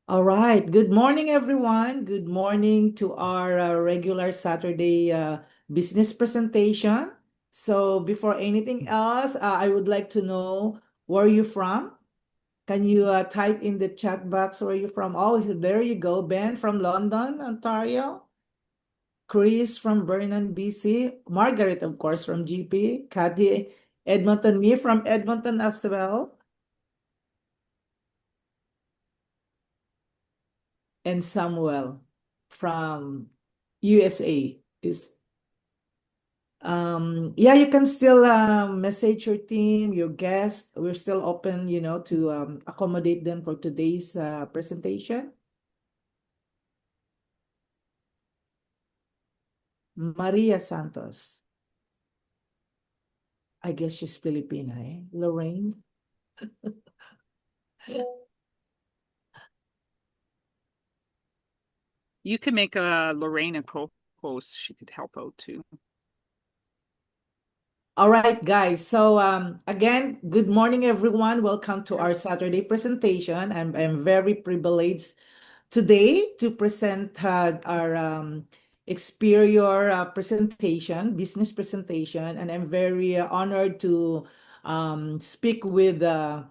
All right. Good morning, everyone. Good morning to our regular Saturday business presentation. So, before anything else, I would like to know where you from. Can you type in the chat box where you're from? Oh, there you go. Ben from London, Ontario. Chris from Vernon, BC. Margaret, of course, from GP. Kathy Edmonton, me from Edmonton as well. And Samuel from USA is yeah, you can still message your team, your guests. We're still open, to accommodate them for today's presentation. Maria Santos. I guess she's Filipina, eh? Lorraine. You can make a Lorena co-host. She could help out too. All right, guys. So again, good morning, everyone. Welcome to our Saturday presentation. I'm very privileged today to present our Experior presentation, business presentation, and I'm very honored to speak with Jay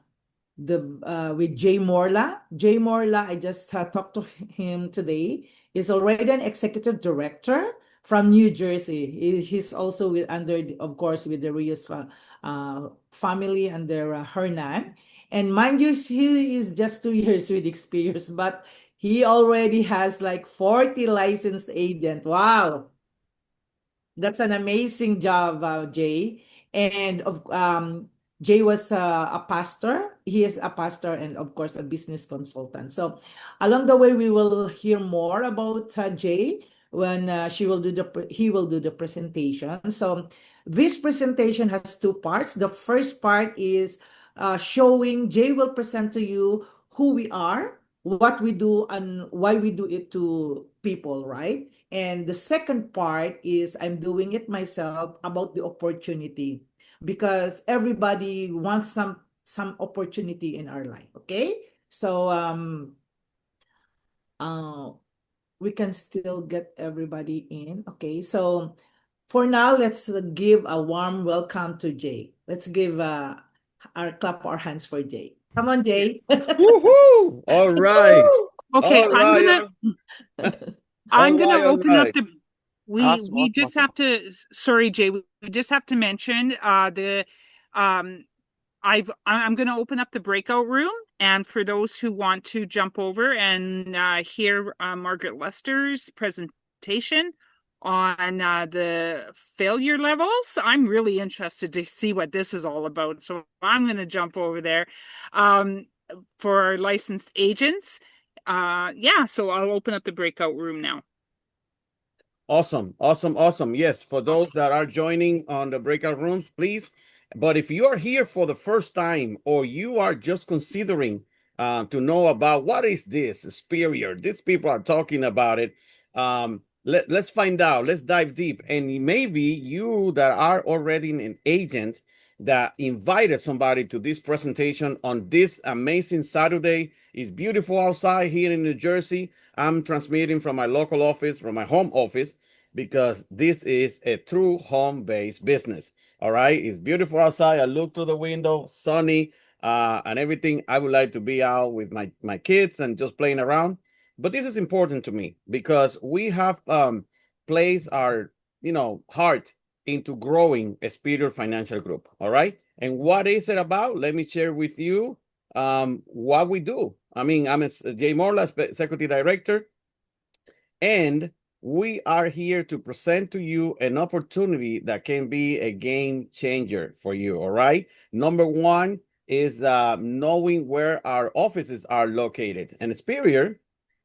Morla. Jay Morla, I just talked to him today. He's already an executive director from New Jersey. He's also of course, with the Rios family under Hernan. And mind you, he is just 2 years with experience, but he already has like 40 licensed agent. Wow, that's an amazing job, Jay. And Jay was a pastor. He is a pastor and, of course, a business consultant. So, along the way, we will hear more about Jay when he will do the presentation. So, this presentation has two parts. The first part is showing Jay will present to you who we are, what we do, and why we do it to people, right? And the second part is I'm doing it myself about the opportunity because everybody wants some opportunity in our life, okay? So uh we can still get everybody in. Okay. So for now, let's give a warm welcome to Jay. Let's give our clap our hands for Jay. Come on, Jay. Woohoo! All right. Okay, All right. All I'm gonna right. All open up right. the Awesome. we Awesome. just Awesome. have to sorry, Jay, we just have to mention the um I'm gonna open up the breakout room, and for those who want to jump over and hear Margaret Lester's presentation on the failure levels, I'm really interested to see what this is all about. So I'm gonna jump over there. Um for our licensed agents. Yeah, so I'll open up the breakout room now. Awesome. Awesome. Awesome. Yes. For those that are joining on the breakout rooms, please. But if you are here for the first time or you are just considering to know about what is this Superior, these people are talking about it. Let's find out. Let's dive deep. And maybe you that are already an agent that invited somebody to this presentation on this amazing Saturday. It's beautiful outside here in New Jersey. I'm transmitting from my local office, from my home office, because this is a true home-based business. All right, it's beautiful outside. I look through the window, sunny, and everything. I would like to be out with my kids and just playing around. But this is important to me because we have placed our heart into growing a Superior Financial Group. All right, and what is it about? Let me share with you what we do. I mean, I'm a Jay Morla, Executive Director, and we are here to present to you an opportunity that can be a game changer for you. All right. Number one is knowing where our offices are located. And Superior,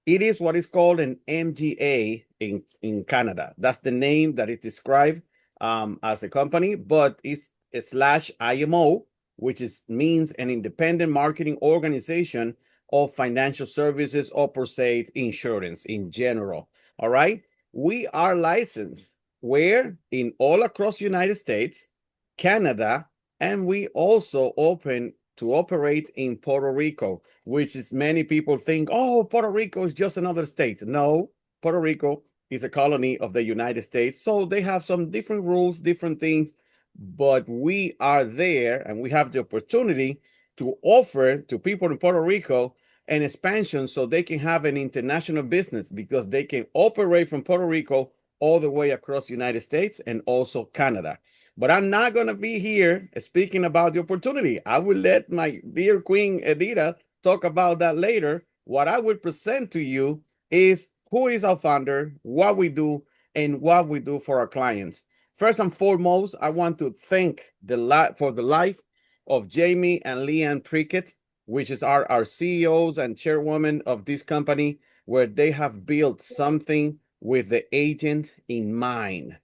it is what is called an MGA in Canada. That's the name that is described as a company, but it's a slash IMO, which means an independent marketing organization of financial services or per se insurance in general. All right. We are licensed where in all across United States, Canada, and we also open to operate in Puerto Rico, which is many people think, oh, Puerto Rico is just another state. No, Puerto Rico is a colony of the United States. So they have some different rules, different things, but we are there and we have the opportunity to offer to people in Puerto Rico an expansion so they can have an international business because they can operate from Puerto Rico all the way across the United States and also Canada. But I'm not going to be here speaking about the opportunity. I will let my dear Queen Edita talk about that later. What I will present to you is who is our founder, what we do, and what we do for our clients. First and foremost, I want to thank for the life of Jamie and Leanne Prickett, which is our CEOs and chairwoman of this company, where they have built something with the agent in mind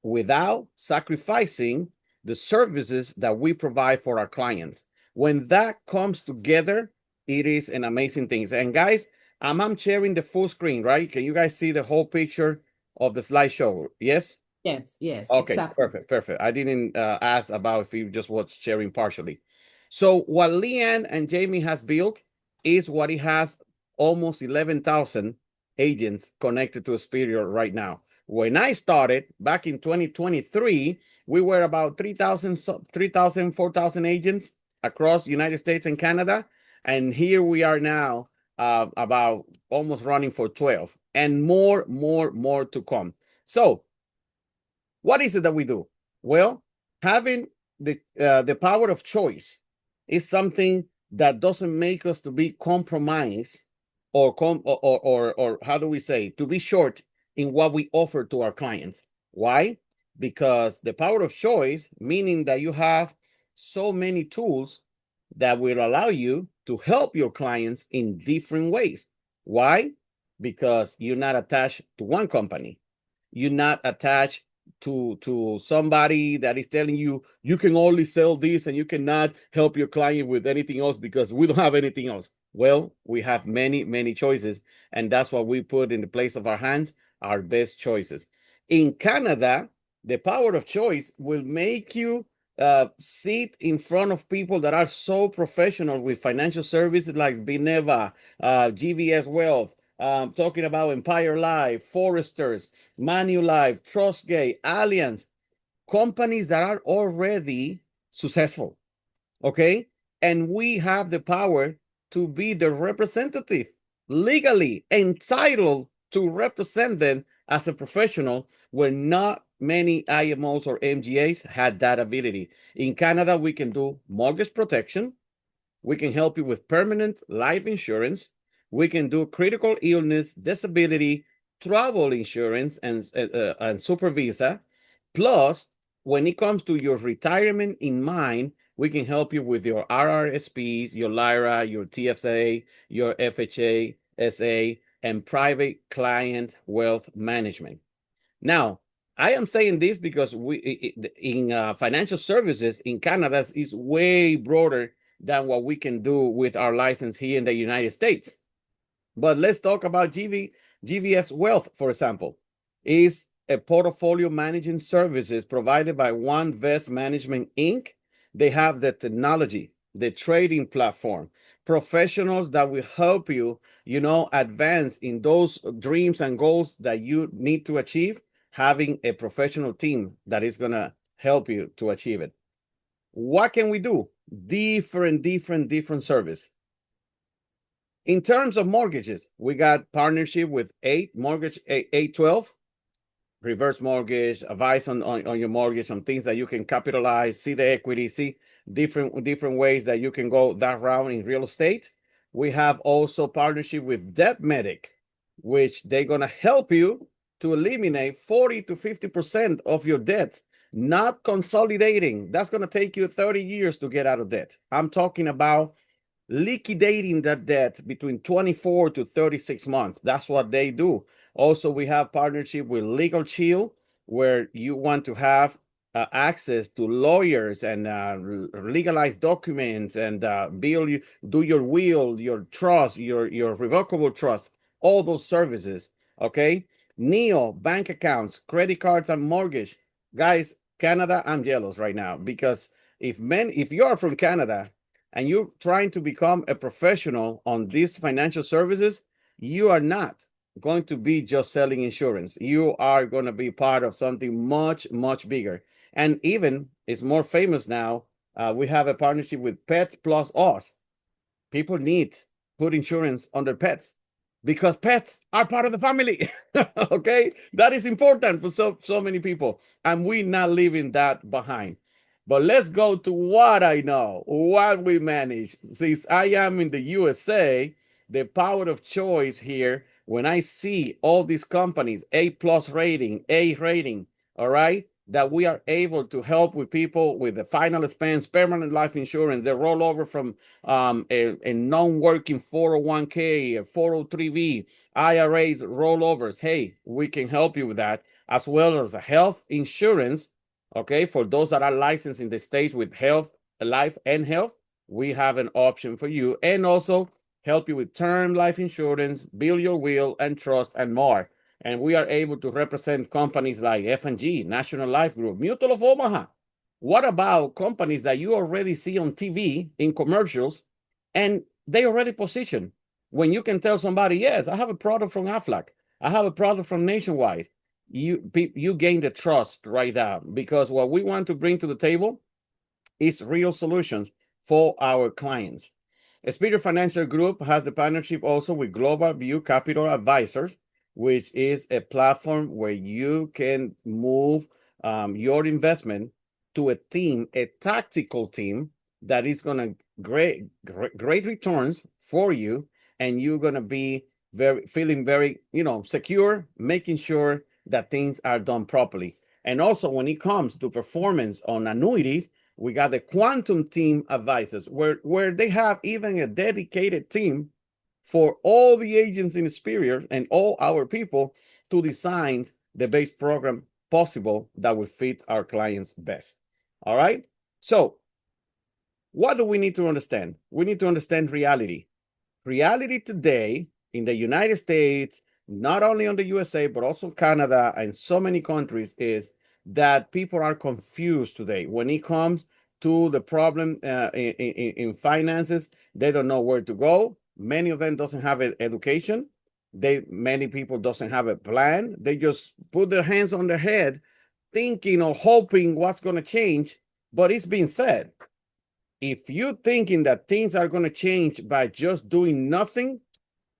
without sacrificing the services that we provide for our clients. When that comes together, it is an amazing thing. And guys, I'm sharing the full screen, right? Can you guys see the whole picture of the slideshow? Yes? Yes, Okay, exactly. perfect. I didn't ask about if you just was sharing partially. So what Leanne and Jamie has built is what it has almost 11,000 agents connected to Superior right now. When I started back in 2023, we were about 3,000, 4,000 agents across the United States and Canada. And here we are now about almost running for 12 and more to come. So what is it that we do? Well, having the power of choice is something that doesn't make us to be compromised or how do we say, to be short in what we offer to our clients. Why? Because the power of choice, meaning that you have so many tools that will allow you to help your clients in different ways. Why? Because you're not attached to one company. You're not attached to somebody that is telling you you can only sell this and you cannot help your client with anything else because we don't have anything else. Well, we have many choices, and that's what we put in the place of our hands, our best choices. In Canada, the power of choice will make you sit in front of people that are so professional with financial services like Beneva, GVS Wealth, talking about Empire Life, Foresters, Manulife, Trustgate, Allianz, companies that are already successful. Okay. And we have the power to be the representative, legally entitled to represent them as a professional, where not many IMOs or MGAs had that ability. In Canada, we can do mortgage protection. We can help you with permanent life insurance. We can do critical illness, disability, travel insurance, and super visa. Plus, when it comes to your retirement in mind, we can help you with your RRSPs, your LIRA, your TFSA, your FHA, SA, and private client wealth management. Now, I am saying this because in financial services in Canada is way broader than what we can do with our license here in the United States. But let's talk about GVS Wealth, for example, is a portfolio managing services provided by One Vest Management Inc. They have the technology, the trading platform, professionals that will help you, advance in those dreams and goals that you need to achieve, having a professional team that is going to help you to achieve it. What can we do? Different service. In terms of mortgages, we got partnership with 812, reverse mortgage, advice on your mortgage, on things that you can capitalize, see the equity, see different ways that you can go that route in real estate. We have also partnership with DebtMedic, which they're going to help you to eliminate 40 to 50% of your debts, not consolidating. That's going to take you 30 years to get out of debt. I'm talking about liquidating that debt between 24 to 36 months. That's what they do. Also, we have partnership with Legal Shield, where you want to have access to lawyers and legalized documents and do your will, your trust, your revocable trust, all those services. Okay. NEO, bank accounts, credit cards, and mortgage. Guys, Canada, I'm jealous right now because if you are from Canada and you're trying to become a professional on these financial services, you are not going to be just selling insurance. You are going to be part of something much, much bigger. And even it's more famous now. We have a partnership with Pet Plus Us. People need put insurance on their pets because pets are part of the family. Okay, that is important for so many people, and we're not leaving that behind. But let's go to what I know, what we manage. Since I am in the USA, the power of choice here, when I see all these companies, A plus rating, A rating, all right, that we are able to help with people with the final expense, permanent life insurance, the rollover from a non-working 401k, a 403b, IRAs, rollovers. Hey, we can help you with that, as well as a health insurance. Okay, for those that are licensed in the states with health, life, and health, we have an option for you, and also help you with term life insurance, build your will and trust, and more. And we are able to represent companies like F&G, National Life Group, Mutual of Omaha. What about companies that you already see on TV in commercials, and they already position? When you can tell somebody, yes, I have a product from Aflac, I have a product from Nationwide, you gain the trust right now, because what we want to bring to the table is real solutions for our clients. Spirit Financial Group has a partnership also with Global View Capital Advisors, which is a platform where you can move your investment to a team, a tactical team that is going to great returns for you, and you're going to be feeling very secure, making sure that things are done properly. And also, when it comes to performance on annuities, we got the Quantum Team Advisors, where they have even a dedicated team for all the agents in Superior and all our people to design the base program possible that will fit our clients best. All right. So what do we need to understand? We need to understand reality. Reality today in the United States, not only on the USA, but also Canada and so many countries, is that people are confused today when it comes to the problem in finances. They don't know where to go. Many of them doesn't have an education. Many people doesn't have a plan. They just put their hands on their head, thinking or hoping what's going to change. But it's been said, if you're thinking that things are going to change by just doing nothing,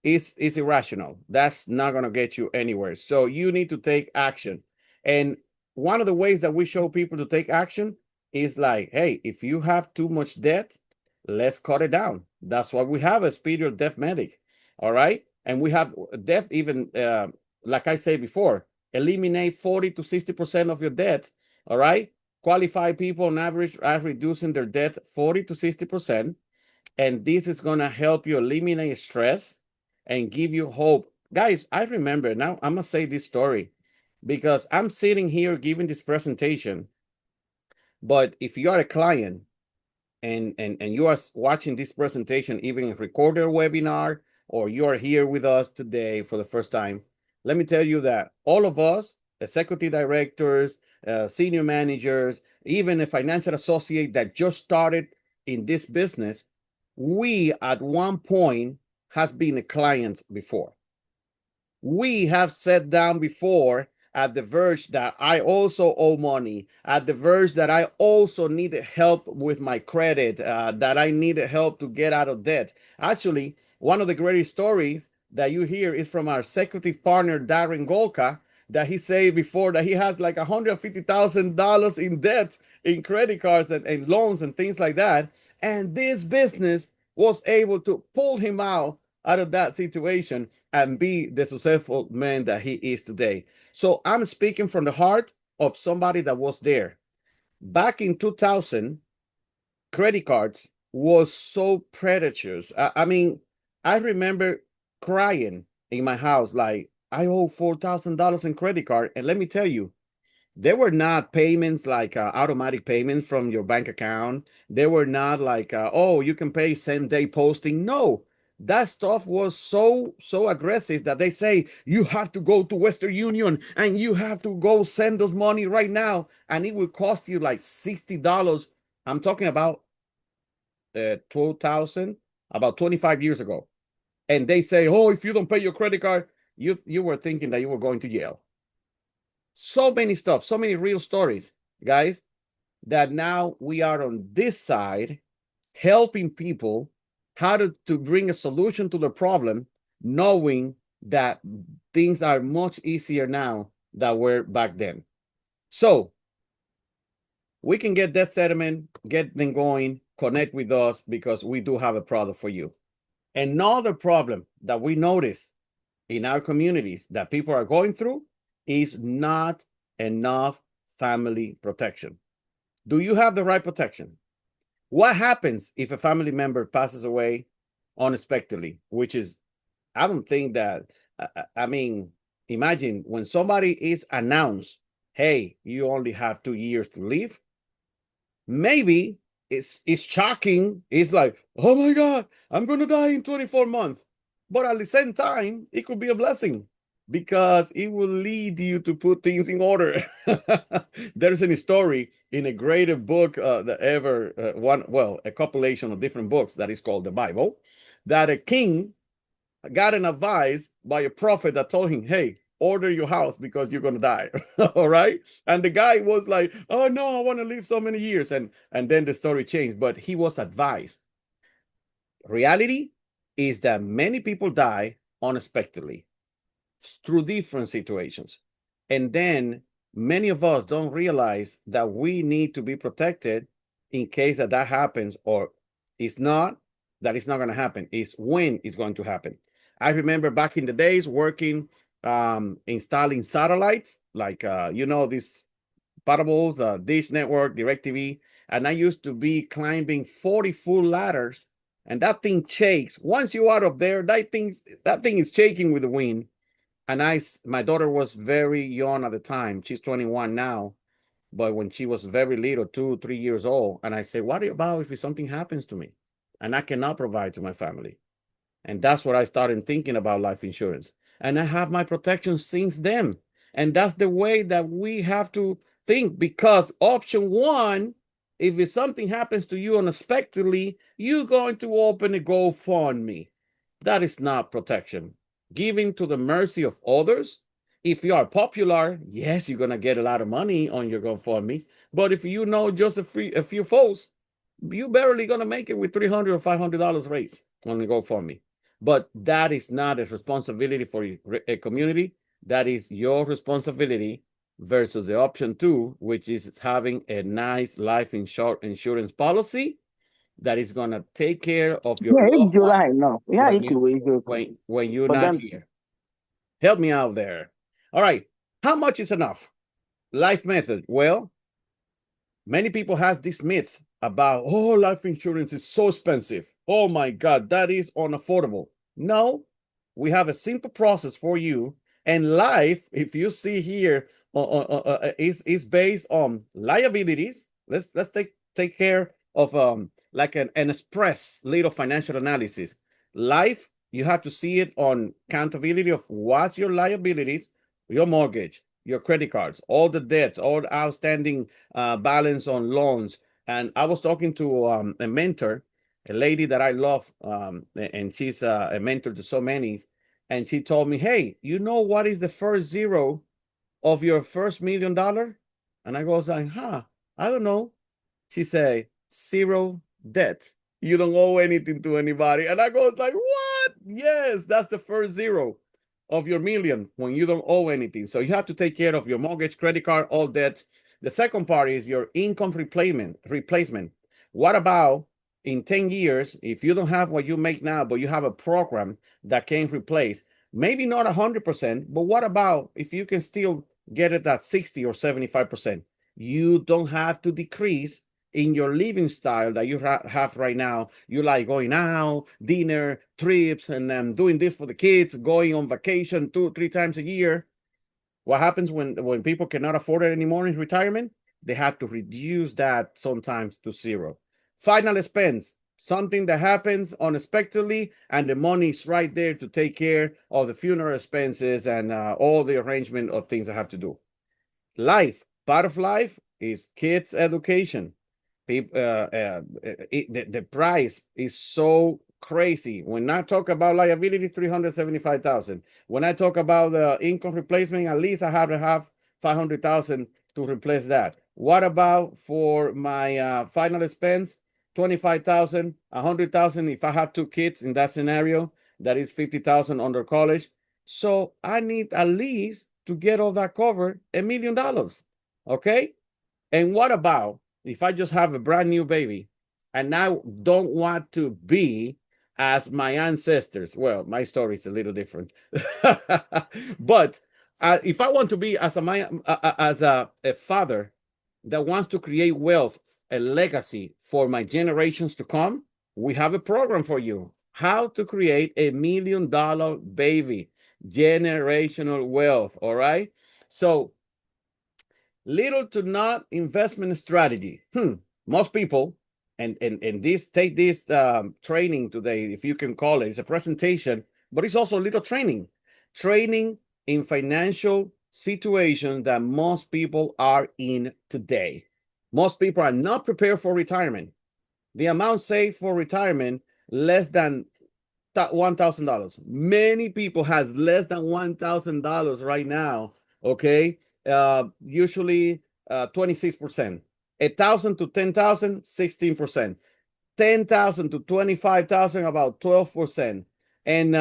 is irrational. That's not going to get you anywhere. So you need to take action. And one of the ways that we show people to take action is like, hey, if you have too much debt, let's cut it down. That's why we have a Superior Debt Medic. All right. And we have debt, even like I said before, eliminate 40 to 60% of your debt. All right. Qualified people on average are reducing their debt 40 to 60%. And this is going to help you eliminate stress and give you hope. Guys, I remember, now I'm going to say this story because I'm sitting here giving this presentation. But if you are a client and you are watching this presentation, even a recorded webinar, or you are here with us today for the first time, let me tell you that all of us, executive directors, senior managers, even a financial associate that just started in this business, we at one point has been a client before. We have sat down before at the verge that I also owe money, at the verge that I also needed help with my credit, that I needed help to get out of debt. Actually, one of the greatest stories that you hear is from our executive partner, Darren Golka, that he said before that he has like $150,000 in debt in credit cards and loans and things like that. And this business was able to pull him out of that situation and be the successful man that he is today. So I'm speaking from the heart of somebody that was there. Back in 2000, credit cards was so predators. I mean, I remember crying in my house like, I owe $4,000 in credit card. And let me tell you, there were not payments like automatic payments from your bank account. They were not like, oh, you can pay same day posting. No, that stuff was so aggressive that they say you have to go to Western Union and you have to go send us money right now. And it will cost you like $60. I'm talking about 2000, about 25 years ago. And they say, oh, if you don't pay your credit card, you were thinking that you were going to jail. So many stuff, so many real stories, guys, that now we are on this side helping people how to bring a solution to the problem, knowing that things are much easier now than were back then. So we can get that settlement, get them going, connect with us because we do have a product for you. Another problem that we notice in our communities that people are going through is not enough family protection. Do you have the right protection? What happens if a family member passes away unexpectedly, which is, I don't think that, I mean, imagine when somebody is announced, hey, you only have 2 years to live. Maybe it's shocking. It's like, oh my God, I'm going to die in 24 months. But at the same time, it could be a blessing because it will lead you to put things in order. There's a story in a great book that ever a compilation of different books that is called the Bible, that a king got an advice by a prophet that told him, hey, order your house because you're going to die. All right. And the guy was like, oh no, I want to live so many years. And then the story changed, but he was advised. Reality is that many people die unexpectedly through different situations. And then many of us don't realize that we need to be protected in case that happens, or it's not that it's not going to happen. It's when it's going to happen. I remember back in the days working, installing satellites, like, these parables, Dish Network, DirecTV. And I used to be climbing 40 full ladders, and that thing shakes. Once you're out of there, that thing is shaking with the wind. And my daughter was very young at the time. She's 21 now. But when she was very little, 2, 3 years old, and I said, what about if something happens to me and I cannot provide to my family? And that's what I started thinking about life insurance. And I have my protection since then. And that's the way that we have to think, because option one, if something happens to you unexpectedly, you're going to open a GoFundMe. That is not protection. Giving to the mercy of others. If you are popular, yes, you're going to get a lot of money on your GoFundMe. But if you know just a few folks, you're barely going to make it with $300 or $500 raised on the GoFundMe. But that is not a responsibility for a community. That is your responsibility versus the option two, which is having a nice life insurance policy that is going to take care of your Yeah, loved it's one July now. Yeah, it's when you're But not then, here. Help me out there. All right. How much is enough? Life method. Well, many people has this myth about, oh, life insurance is so expensive. Oh my God, that is unaffordable. No, we have a simple process for you. And life, if you see here, is based on liabilities. Let's take care of like an express little financial analysis. Life, you have to see it on accountability of what's your liabilities, your mortgage, your credit cards, all the debts, all the outstanding balance on loans. And I was talking to a mentor, a lady that I love, and she's a mentor to so many. And she told me, hey, you know what is the first zero of your first $1 million? And I was like, I don't know. She said, zero debt. You don't owe anything to anybody. And I was like, what? Yes, that's the first zero of your million when you don't owe anything. So you have to take care of your mortgage, credit card, all debts. The second part is your income replacement. What about in 10 years, if you don't have what you make now, but you have a program that can replace, maybe not 100%, but what about if you can still get it at 60 or 75%? You don't have to decrease in your living style that you have right now. You like going out, dinner, trips, and doing this for the kids, going on vacation 2-3 times a year. What happens when people cannot afford it anymore in retirement? They have to reduce that sometimes to zero. Final expense, something that happens unexpectedly, and the money is right there to take care of the funeral expenses and all the arrangement of things I have to do. Life, part of life is kids' education. People, the price is so crazy. When I talk about liability, 375,000. When I talk about the income replacement, at least I have to have 500,000 to replace that. What about for my final expense? 25,000, 100,000 if I have two kids in that scenario, that is 50,000 under college. So I need at least to get all that covered $1 million. Okay. And what about if I just have a brand new baby and I don't want to be as my ancestors? Well, my story is a little different. But if I want to be as a father that wants to create wealth, a legacy for my generations to come, we have a program for you. How to create $1 million baby, generational wealth. All right. So little to not investment strategy. Most people, and this take this training today, if you can call it, it's a presentation, but it's also a little training in financial situations that most people are in today. Most people are not prepared for retirement. The amount saved for retirement less than $1,000. Many people has less than $1,000 right now. Okay, usually 26%. 1,000 to 10,000, 16%. 10,000 to 25,000, about 12%. And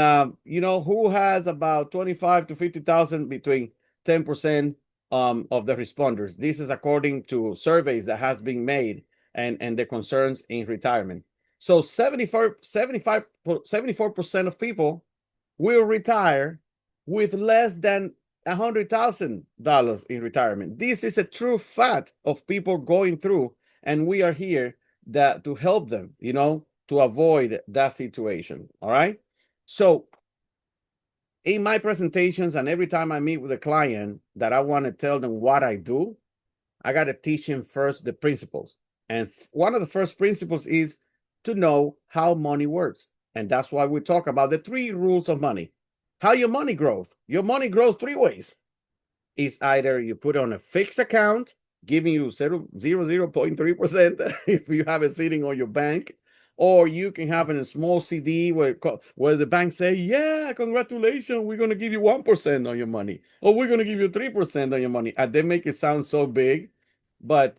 who has about 25 to 50,000, between 10% of the responders. This is according to surveys that has been made and the concerns in retirement. So 74% of people will retire with less than $100,000 in retirement. This is a true fact of people going through, and we are here to help them, to avoid that situation. All right. So in my presentations and every time I meet with a client that I want to tell them what I do, I got to teach him first the principles. And one of the first principles is to know how money works. And that's why we talk about the 3 rules of money. How your money grows. Your money grows 3 ways. It's either you put on a fixed account, giving you 0.3% if you have it sitting on your bank, or you can have in a small CD where the bank say, yeah, congratulations, we're going to give you 1% on your money, or we're going to give you 3% on your money. And they make it sound so big. But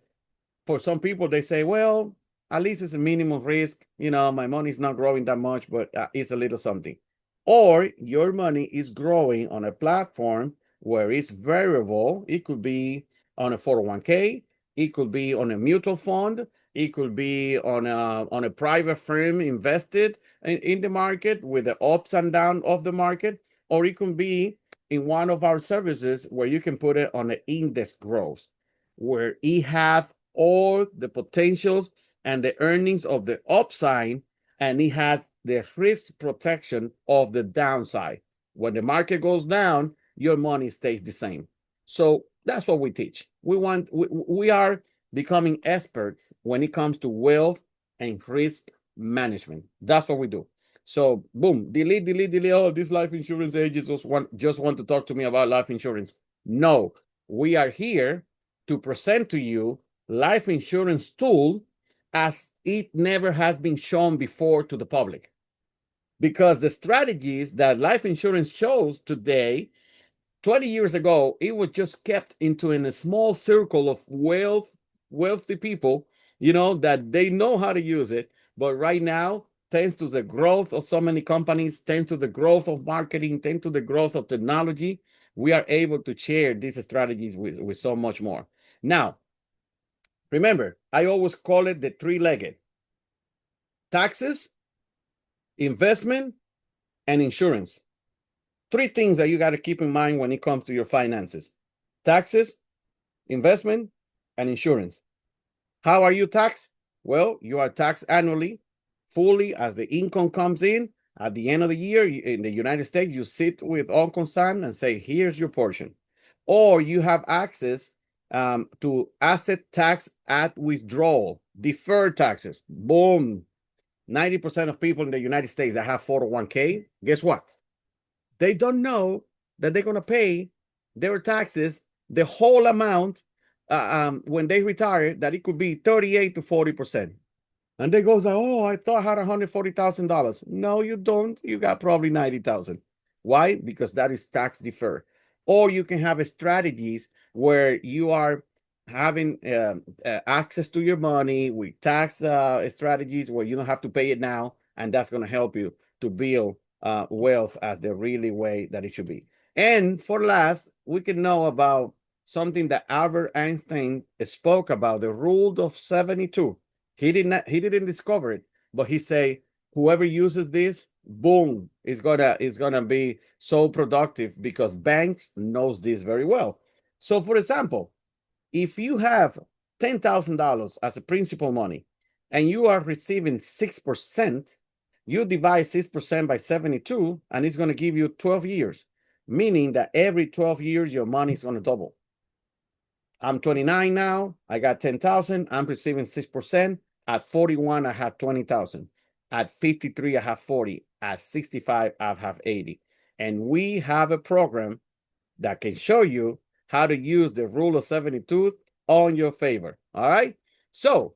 for some people, they say, well, at least it's a minimum risk. My money's not growing that much, but it's a little something. Or your money is growing on a platform where it's variable. It could be on a 401k. It could be on a mutual fund. It could be on a private firm invested in the market with the ups and downs of the market. Or it could be in one of our services where you can put it on an index growth, where it have all the potentials and the earnings of the upside, and it has the risk protection of the downside. When the market goes down, your money stays the same. So that's what we teach. We are becoming experts when it comes to wealth and risk management. That's what we do. So boom, delete. Oh, this life insurance agents just want to talk to me about life insurance. No, we are here to present to you life insurance tool as it never has been shown before to the public. Because the strategies that life insurance shows today, 20 years ago, it was just kept into in a small circle of wealthy people, that they know how to use it. But right now, thanks to the growth of so many companies, thanks to the growth of marketing, thanks to the growth of technology, we are able to share these strategies with so much more. Now, remember, I always call it the 3-legged: taxes, investment, and insurance. 3 things that you got to keep in mind when it comes to your finances: taxes, investment, and insurance. How are you taxed? Well, you are taxed annually, fully, as the income comes in. At the end of the year, in the United States, you sit with Uncle Sam and say, here's your portion. Or you have access to asset tax at withdrawal, deferred taxes. Boom. 90% of people in the United States that have 401k, guess what? They don't know that they're going to pay their taxes, the whole amount, when they retire, that it could be 38 to 40%. And they goes like, oh, I thought I had $140,000. No, you don't. You got probably 90,000. Why? Because that is tax deferred. Or you can have strategies where you are having access to your money with tax strategies where you don't have to pay it now, and that's going to help you to build wealth as the really way that it should be. And for last, we can know about something that Albert Einstein spoke about, the rule of 72. He didn't discover it, but he say whoever uses this, boom, is gonna be so productive because banks knows this very well. So for example, if you have $10,000 as a principal money and you are receiving 6%, you divide 6% by 72, and it's going to give you 12 years, meaning that every 12 years your money is going to double. I'm 29 now. I got 10,000. I'm receiving 6%. At 41, I have 20,000. At 53, I have 40. At 65, I have 80. And we have a program that can show you how to use the rule of 72 on your favor. All right. So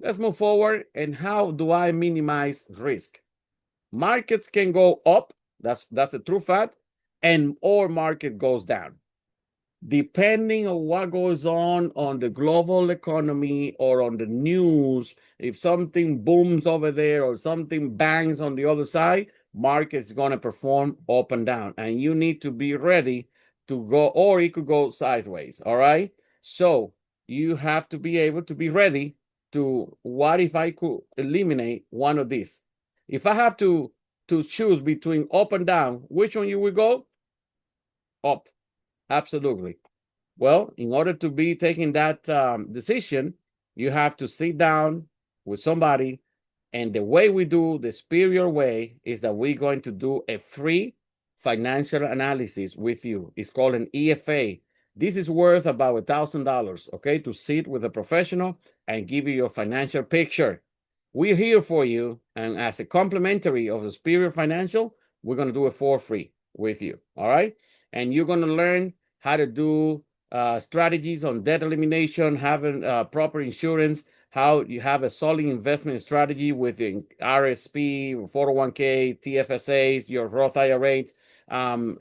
let's move forward. And how do I minimize risk? Markets can go up. That's a true fact. And or market goes down. Depending on what goes on the global economy or on the news, if something booms over there or something bangs on the other side, market's going to perform up and down. And you need to be ready to go, or it could go sideways. All right. So you have to be able to be ready to, what if I could eliminate one of these? If I have to choose between up and down, which one you will go? Up. Absolutely. Well, in order to be taking that decision, you have to sit down with somebody. And the way we do the superior way is that we're going to do a free financial analysis with you. It's called an EFA. This is worth about $1,000, okay, to sit with a professional and give you your financial picture. We're here for you. And as a complimentary of the Superior Financial, we're going to do it for free with you. All right. And you're going to learn how to do strategies on debt elimination, having proper insurance, how you have a solid investment strategy with RSP, 401k, TFSAs, your Roth IRAs,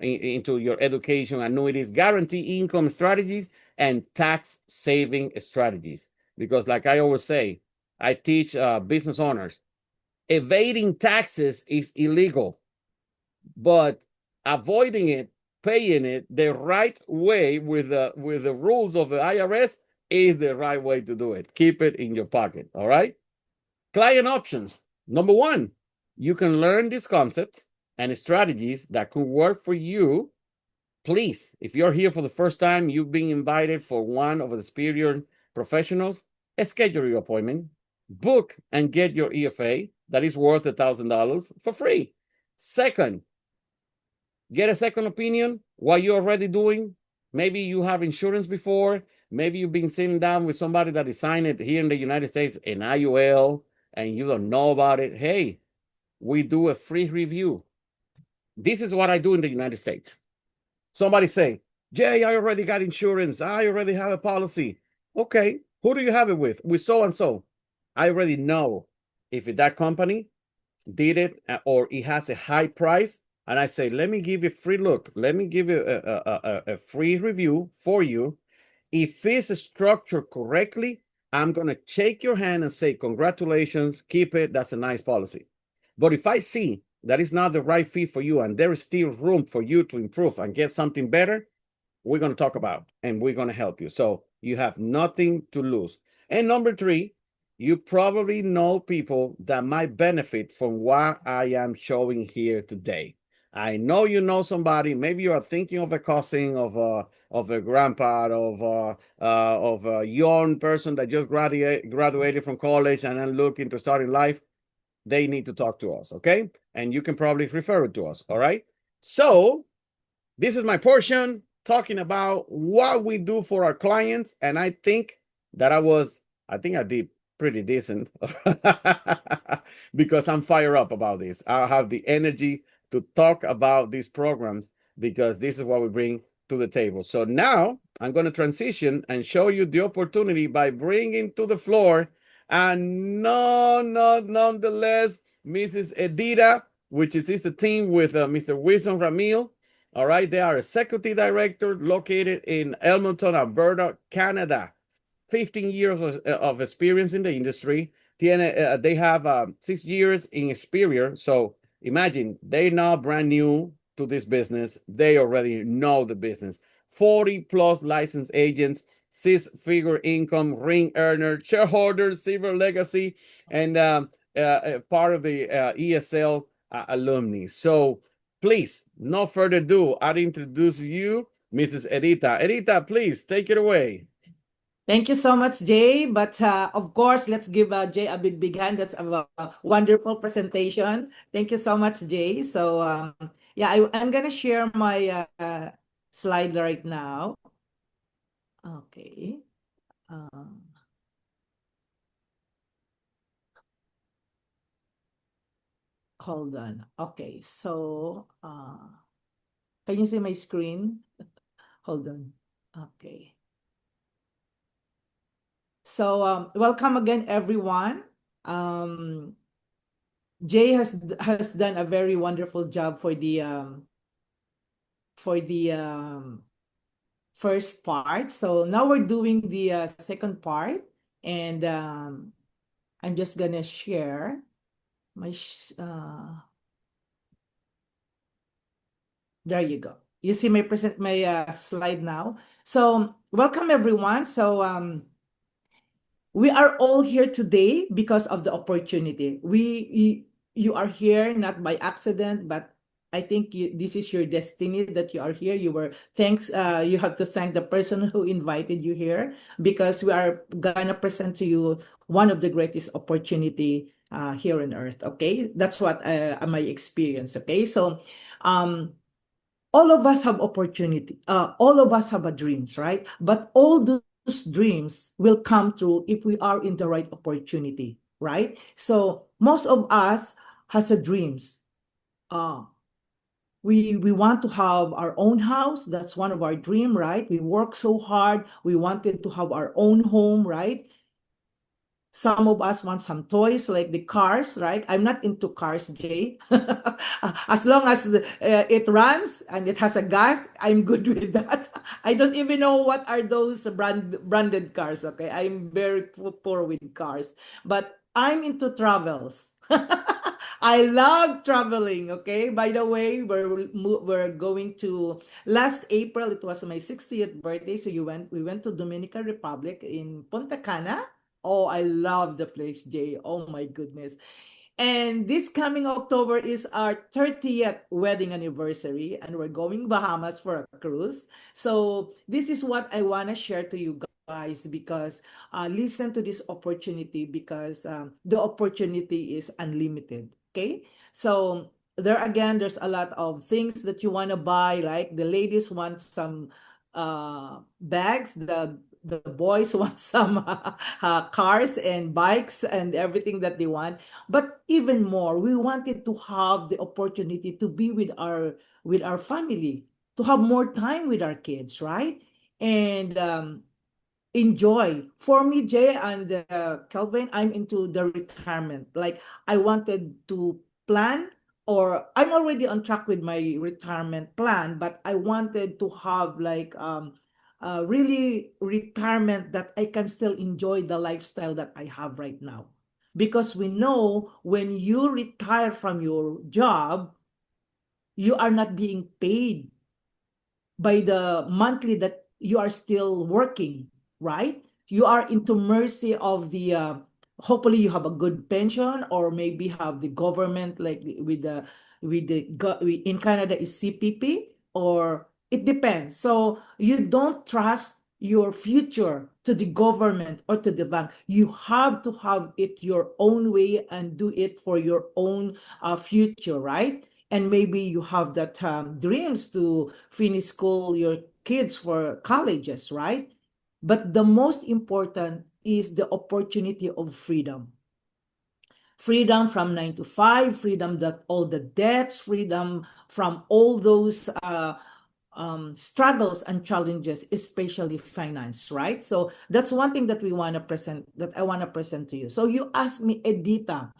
into your education, annuities, guarantee income strategies, and tax saving strategies. Because like I always say, I teach business owners, evading taxes is illegal, but avoiding it, paying it the right way with the rules of the IRS is the right way to do it. Keep it in your pocket. All right. Client options. Number one, you can learn these concepts and strategies that could work for you. Please, if you're here for the first time, you've been invited for one of the Superior professionals, schedule your appointment, book and get your EFA that is worth $1,000 for free. Second, get a second opinion. What you're already doing. Maybe you have insurance before. Maybe you've been sitting down with somebody that designed it here in the United States, an IUL, and you don't know about it. Hey, we do a free review. This is what I do in the United States. Somebody say, Jay, I already got insurance. I already have a policy. Okay, who do you have it with? With so-and-so. I already know if that company did it or it has a high price. And I say, let me give you a free look. Let me give you a free review for you. If it's structured correctly, I'm going to shake your hand and say, congratulations, keep it. That's a nice policy. But if I see that is not the right fit for you and there is still room for you to improve and get something better, we're going to talk about and we're going to help you. So you have nothing to lose. And number three, you probably know people that might benefit from what I am showing here today. I know you know somebody. Maybe you are thinking of a cousin, of a grandpa, of a young person that just graduated from college and then looking to start in life. They need to talk to us, okay? And you can probably refer it to us, all right? So this is my portion talking about what we do for our clients. And I think that I did pretty decent because I'm fired up about this. I have the energy to talk about these programs because this is what we bring to the table. So now I'm going to transition and show you the opportunity by bringing to the floor, and nonetheless, Mrs. Edita, which is the team with Mr. Wilson Ramil. All right, they are executive director located in Edmonton, Alberta, Canada. 15 years of experience in the industry. They have 6 years in experience. So imagine they're not brand new to this business. They already know the business. 40 plus licensed agents, six-figure income, ring earner, shareholder, silver legacy, and part of the ESL alumni. So please, no further ado, I'll introduce you, Mrs. Edita. Edita, please take it away. Thank you so much, Jay. But of course, let's give Jay a big hand. That's a wonderful presentation. Thank you so much, Jay. So yeah, I'm gonna share my slide right now. Okay. Hold on. Okay, so can you see my screen? Hold on. Okay. So welcome again, everyone. Jay has done a very wonderful job for the first part. So now we're doing the second part, and I'm just gonna share my there you go. You see my slide now. So welcome everyone. So we are all here today because of the opportunity. You are here not by accident, but I think this is your destiny that you are here. You have to thank the person who invited you here, because we are gonna present to you one of the greatest opportunity here on earth. Okay, that's what my experience. Okay, so all of us have opportunity. All of us have a dreams, right? But all those dreams will come true if we are in the right opportunity, right? So most of us has a dreams. We want to have our own house. That's one of our dream, right? We work so hard. We wanted to have our own home, right? Some of us want some toys like the cars, right? I'm not into cars, Jay. As long as it runs and it has a gas, I'm good with that. I don't even know what are those branded cars, okay? I'm very poor with cars, but I'm into travels. I love traveling, okay? By the way, we're going to last April, it was my 60th birthday, so we went to Dominican Republic in Punta Cana. Oh, I love the place, Jay. Oh my goodness. And this coming October is our 30th wedding anniversary, and we're going Bahamas for a cruise. So this is what I want to share to you guys, because listen to this opportunity, because the opportunity is unlimited. Okay. So there's a lot of things that you want to buy. Like the ladies want some bags, the boys want some cars and bikes and everything that they want. But even more, we wanted to have the opportunity to be with our family, to have more time with our kids, right? And enjoy. For me, Jay and Kelvin, I'm into the retirement. Like I wanted to plan, or I'm already on track with my retirement plan, but I wanted to have like really retirement that I can still enjoy the lifestyle that I have right now. Because we know when you retire from your job, you are not being paid by the monthly that you are still working, right? You are into mercy of the hopefully you have a good pension, or maybe have the government, like in Canada is CPP, or it depends. So you don't trust your future to the government or to the bank. You have to have it your own way and do it for your own future, right? And maybe you have that dreams to finish school, your kids for colleges, right? But the most important is the opportunity of freedom. Freedom from 9 to 5, freedom that all the debts, freedom from all those struggles and challenges, especially finance, right? So that's one thing that we want to present, that I want to present to you. So you ask me, Edita,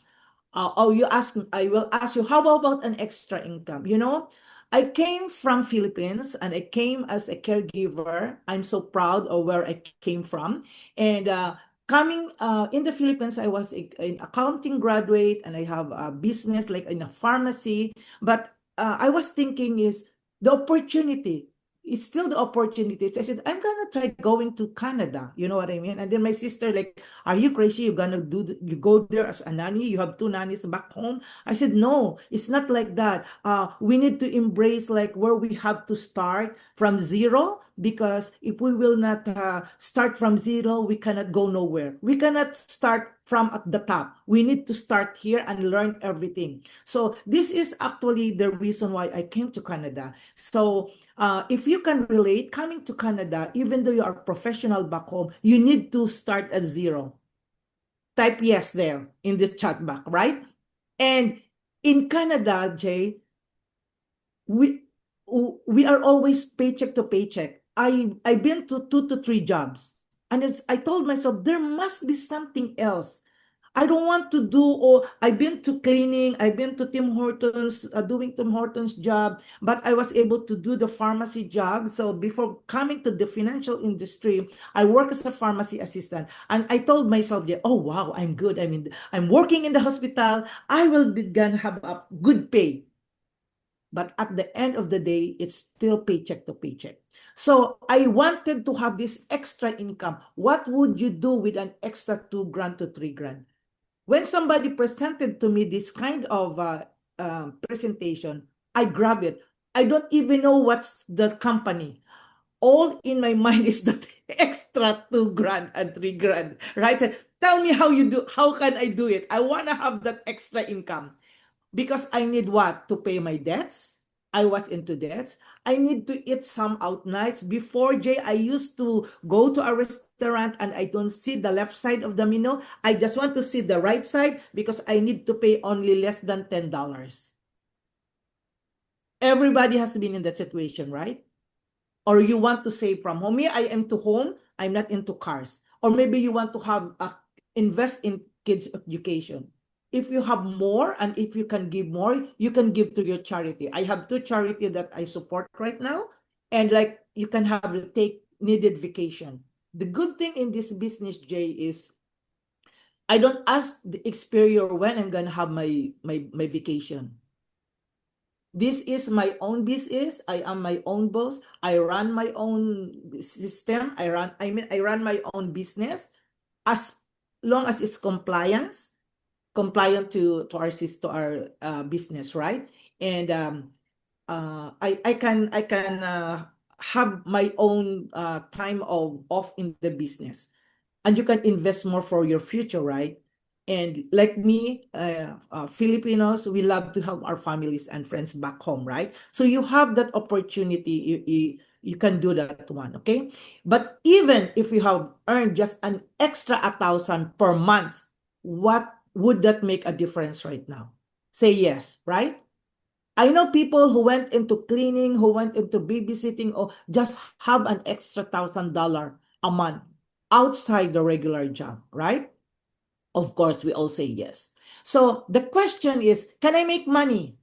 I will ask you, how about an extra income? You know, I came from Philippines and I came as a caregiver. I'm so proud of where I came from. And coming in the Philippines, I was an accounting graduate and I have a business like in a pharmacy. But I was thinking is the opportunity. It's still the opportunities. I said, I'm gonna try going to Canada. You know what I mean? And then my sister like, are you crazy? You're gonna you go there as a nanny? You have two nannies back home? I said, no, it's not like that. We need to embrace like where we have to start from zero, because if we will not start from zero, we cannot go nowhere. We cannot start from at the top. We need to start here and learn everything. So this is actually the reason why I came to Canada. So if you can relate, coming to Canada, even though you are professional back home, you need to start at zero. Type yes there in this chat box, right? And in Canada, Jay, we we are always paycheck to paycheck. I've been to 2 to 3 jobs, and I told myself there must be something else. I don't want to do, or I've been to cleaning, I've been to Tim Hortons, doing Tim Hortons job, but I was able to do the pharmacy job. So before coming to the financial industry, I work as a pharmacy assistant. And I told myself, yeah, oh, wow, I'm good. I mean, I'm working in the hospital. I will begin have a good pay. But at the end of the day, it's still paycheck to paycheck. So I wanted to have this extra income. What would you do with an extra 2 grand to 3 grand? When somebody presented to me this kind of presentation, I grab it. I don't even know what's the company. All in my mind is that extra 2 grand and 3 grand, right? Tell me how you do. How can I do it? I want to have that extra income because I need what? To pay my debts. I was into debts. I need to eat some out nights. Before, Jay, I used to go to a restaurant and I don't see the left side of the menu. I just want to see the right side because I need to pay only less than $10. Everybody has been in that situation, right? Or you want to save from home. Me, I am to home. I'm not into cars. Or maybe you want to have invest in kids' education. If you have more and if you can give more, you can give to your charity. I have 2 charity that I support right now. And like you can have take needed vacation. The good thing in this business, Jay, is I don't ask the exterior when I'm gonna have my vacation. This is my own business. I am my own boss. I run my own system. I run my own business as long as it's compliant to our business, right? And I can have my own time off in the business, and you can invest more for your future, right? And like me, Filipinos, we love to help our families and friends back home, right? So you have that opportunity. You can do that one, okay? But even if you have earned just an extra 1,000 per month, what would that make a difference right now? Say yes, right? I know people who went into cleaning, who went into babysitting, or just have an extra $1,000 a month outside the regular job, right? Of course, we all say yes. So the question is, can I make money?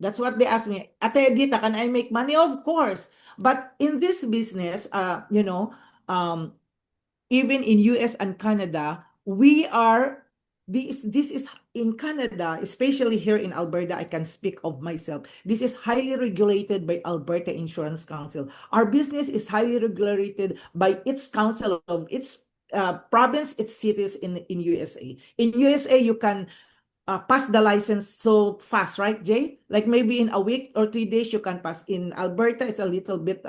That's what they ask me. Ate Edita, can I make money? Of course. But in this business, even in US and Canada, this is in Canada, especially here in Alberta, I can speak of myself. This is highly regulated by Alberta Insurance Council. Our business is highly regulated by its council of its province, its cities in USA. In USA, you can pass the license so fast, right, Jay? Like maybe in a week or 3 days, you can pass. In Alberta, it's a little bit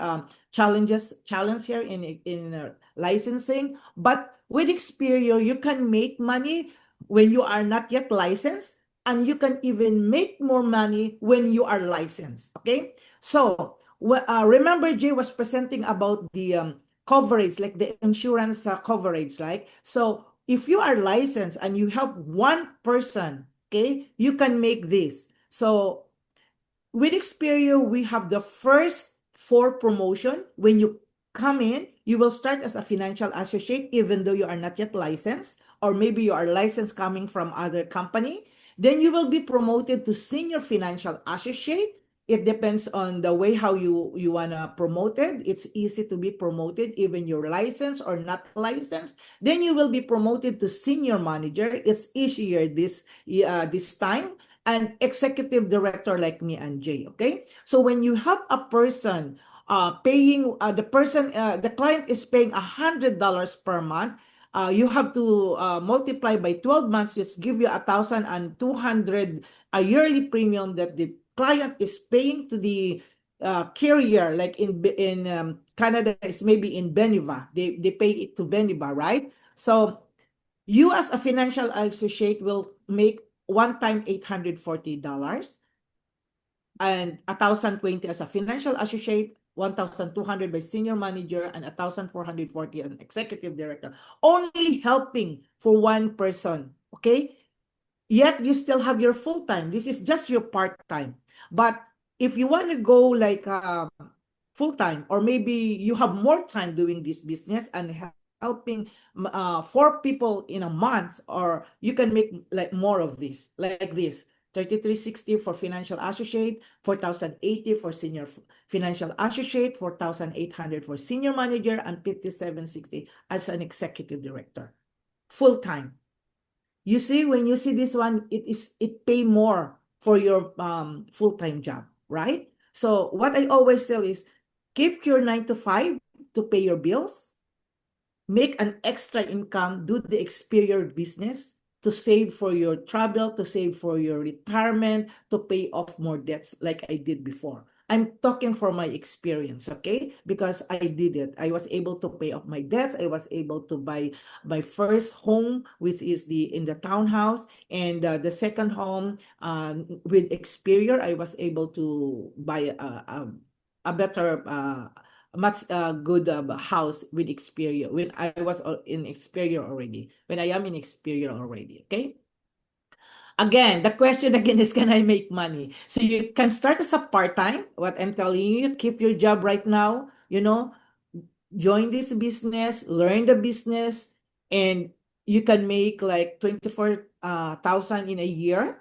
challenge here in licensing. But with Xperio, you can make money when you are not yet licensed, and you can even make more money when you are licensed. Okay, so remember Jay was presenting about the coverage, like the insurance coverage, right? So if you are licensed and you help one person, okay, you can make this. So with Xperio, we have the first for promotion. When you come in, you will start as a financial associate, even though you are not yet licensed, or maybe you are licensed coming from other company. Then you will be promoted to senior financial associate. It depends on the way how you wanna promote it. It's easy to be promoted, even you're licensed or not licensed. Then you will be promoted to senior manager. It's easier this time. And executive director like me and Jay. Okay, so when you help a person paying the client is paying $100 per month, you have to multiply by 12 months, which give you 1,200 a yearly premium that the client is paying to the carrier. Like in Canada, it's maybe in Beniva. They pay it to Beniva, right? So you as a financial associate will make one time $840 and 1,020 as a financial associate, 1,200 by senior manager, and 1,440 an executive director. Only helping for one person, okay? Yet you still have your full time. This is just your part time. But if you want to go like full time, or maybe you have more time doing this business and helping 4 people in a month, or you can make like more of this, like this. 3,360 for financial associate, 4,080 for senior financial associate, 4,800 for senior manager, and 5,760 as an executive director, full time. You see, when you see this one, it pay more for your full-time job, right? So what I always tell is, keep your 9 to 5 to pay your bills, make an extra income, do the exterior business to save for your travel, to save for your retirement, to pay off more debts like I did before. I'm talking from my experience, okay? Because I did it. I was able to pay off my debts. I was able to buy my first home, which is in the townhouse, and the second home with Experior, I was able to buy a better much good house with Experior when I was in Experior already, when I am in Experior already, okay? Again, the question again is, can I make money? So you can start as a part-time. What I'm telling you, keep your job right now, join this business, learn the business, and you can make like 24,000 in a year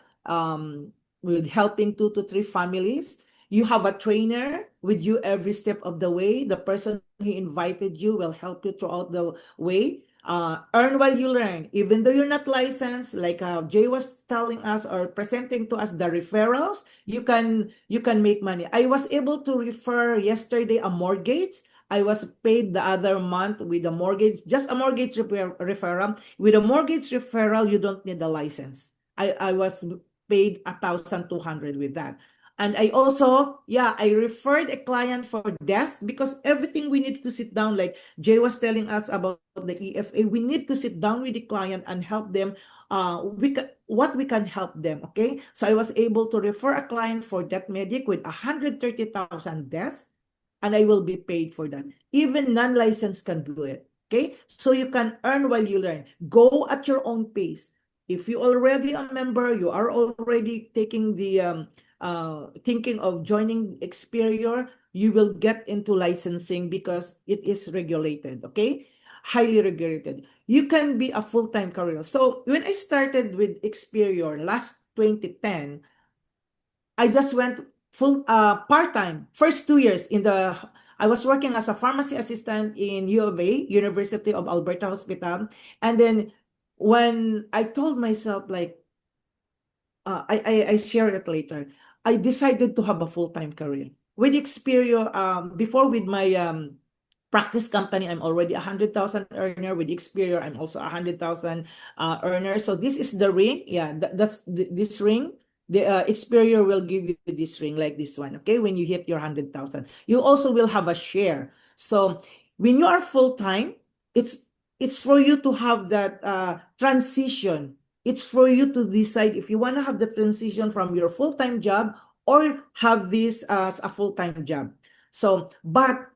with helping 2 to 3 families. You have a trainer with you every step of the way. The person who invited you will help you throughout the way. Earn while you learn. Even though you're not licensed, like Jay was telling us or presenting to us the referrals, you can make money. I was able to refer yesterday a mortgage. I was paid the other month with a mortgage, just a mortgage referral. With a mortgage referral, you don't need a license. I was paid 1,200 with that. And I also, I referred a client for death, because everything we need to sit down, like Jay was telling us about the EFA, we need to sit down with the client and help them what we can help them, okay? So I was able to refer a client for Death Medic with 130,000 deaths, and I will be paid for that. Even non-licensed can do it, okay? So you can earn while you learn. Go at your own pace. If you already a member, you are already taking the thinking of joining Experior, you will get into licensing because it is regulated, okay? Highly regulated. You can be a full-time career. So when I started with Experior last 2010, I just went full part-time. First 2 years I was working as a pharmacy assistant in U of A, University of Alberta Hospital. And then when I told myself, like, I share it later, I decided to have a full-time career. With Experior, before with my practice company, I'm already 100,000 earner. With Experior, I'm also 100,000 earner. So this is the ring. Yeah, that's this ring. The Experior will give you this ring like this one, okay? When you hit your 100,000, you also will have a share. So when you are full-time, it's for you to have that transition. It's for you to decide if you want to have the transition from your full-time job or have this as a full-time job. So, but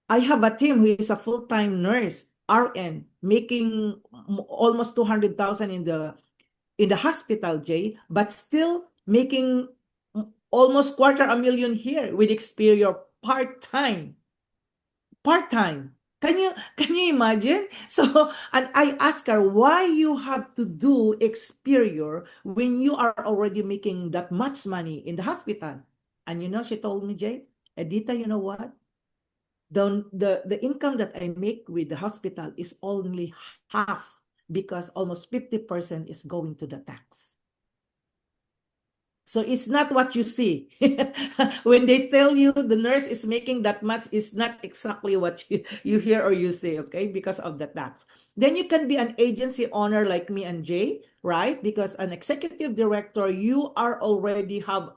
I have a team who is a full-time nurse, RN, making almost 200,000 in the hospital, Jay, but still making almost 250,000 here with Experior part-time. Part-time. Can you imagine? So, and I asked her why you have to do Experior when you are already making that much money in the hospital. And you know, she told me, Jay, Edita, you know what? The income that I make with the hospital is only half because almost 50% is going to the tax. So it's not what you see. When they tell you the nurse is making that much, it's not exactly what you hear or you say, okay, because of the tax. Then you can be an agency owner like me and Jay, right? Because an executive director, you are already have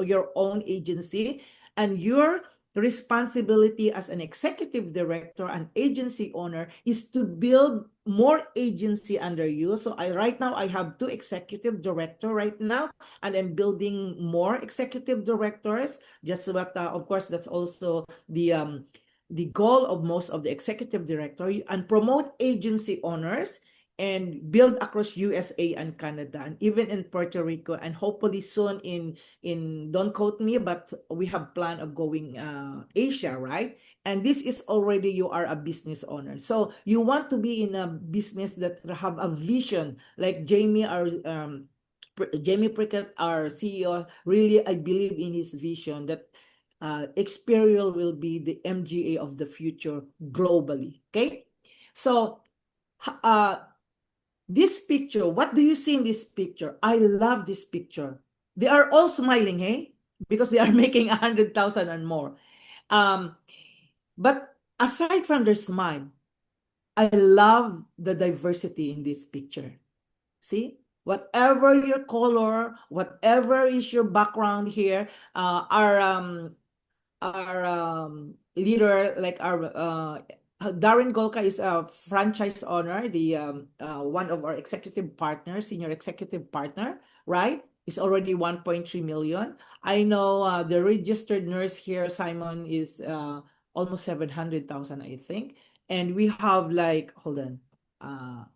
your own agency, and your responsibility as an executive director and agency owner is to build more agency under you. So right now I have 2 executive director right now, and I'm building more executive directors. Just what, of course, that's also the goal of most of the executive director, and promote agency owners and build across USA and Canada and even in Puerto Rico, and hopefully soon in don't quote me, but we have plan of going Asia, right? And this is already, you are a business owner, so you want to be in a business that have a vision like Jamie, our Jamie Prickett, our CEO. Really, I believe in his vision that Experior will be the MGA of the future globally. Okay, so this picture, what do you see in this picture? I love this picture. They are all smiling, hey? Because they are making 100,000 and more. But aside from their smile, I love the diversity in this picture. See? Whatever your color, whatever is your background here, our leader, like our Darren Golka is a franchise owner, the one of our executive partners, senior executive partner, right? Is already 1.3 million. I know the registered nurse here, Simon, is almost 700,000, I think. And we have like, hold on.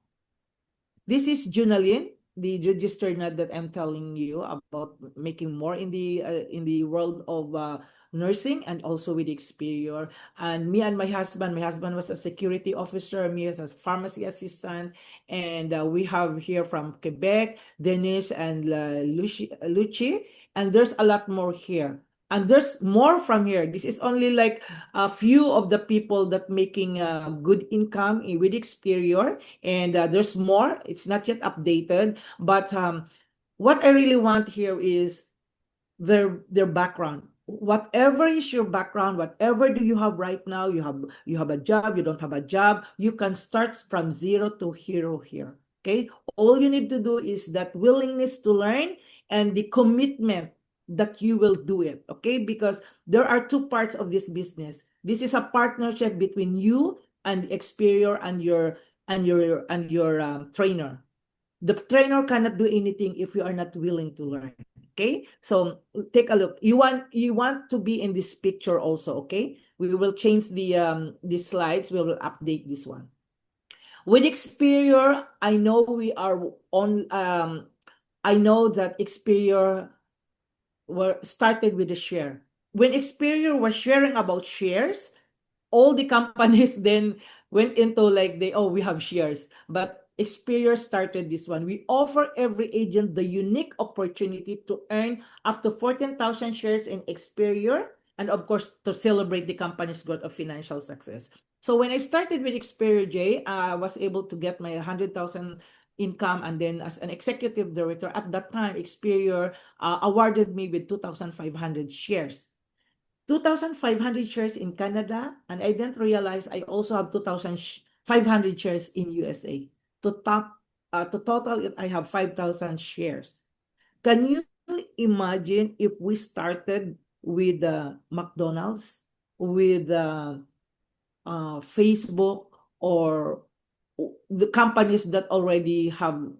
This is Junalyn, the registered nurse that I'm telling you about, making more in the world of nursing, and also with Experior. And me and my husband was a security officer, me as a pharmacy assistant, and we have here from Quebec, Denise and Luchi, and there's a lot more here. And there's more from here. This is only like a few of the people that making good income with Experior, and there's more. It's not yet updated, but what I really want here is their background. Whatever is your background, whatever do you have right now, you have a job, you don't have a job, you can start from zero to hero here. Okay, all you need to do is that willingness to learn and the commitment that you will do it. Okay, because there are 2 parts of this business. This is a partnership between you and Experior and your trainer. The trainer cannot do anything if you are not willing to learn. Okay, so take a look. You want to be in this picture also. Okay, we will change the slides. We will update this one. With Experior, I know we are on. I know that Experior started with a share. When Experior was sharing about shares, all the companies then went into like we have shares, but Experior started this one. We offer every agent the unique opportunity to earn up to 14,000 shares in Experior, and of course to celebrate the company's growth of financial success. So when I started with Experior, Jay, I was able to get my 100,000 income, and then as an executive director at that time, Experior awarded me with 2,500 shares. 2,500 shares in Canada, and I didn't realize I also have 2,500 shares in USA. To total it, I have 5,000 shares. Can you imagine if we started with McDonald's, with Facebook, or the companies that already have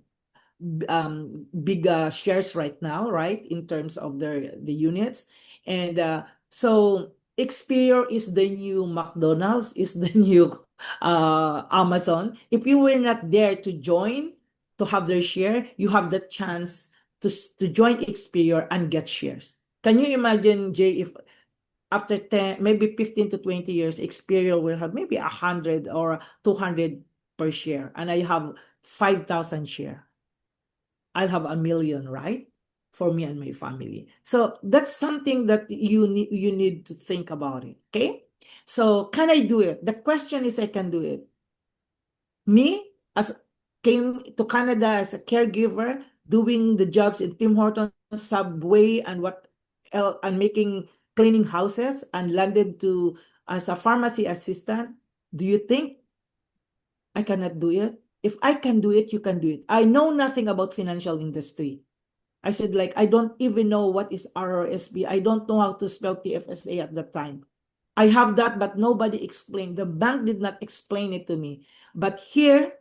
big shares right now, right, in terms of the units, and so Experior is the new McDonald's, is the new Amazon. If you were not there to join, to have their share, you have the chance to join Experior and get shares. Can you imagine, Jay, if after 10, maybe 15 to 20 years, Experior will have maybe 100 or 200 per share, and I have 5,000 share. I'll have 1 million, right? For me and my family. So that's something that you need to think about it. Okay. So can I do it? The question is, I can do it. Me, as came to Canada as a caregiver, doing the jobs in Tim Hortons, Subway, and and making cleaning houses, and landed to as a pharmacy assistant. Do you think I cannot do it? If I can do it, you can do it. I know nothing about financial industry. I said, like, I don't even know what is RRSP. I don't know how to spell TFSA at that time. I have that, but nobody explained. The bank did not explain it to me. But here,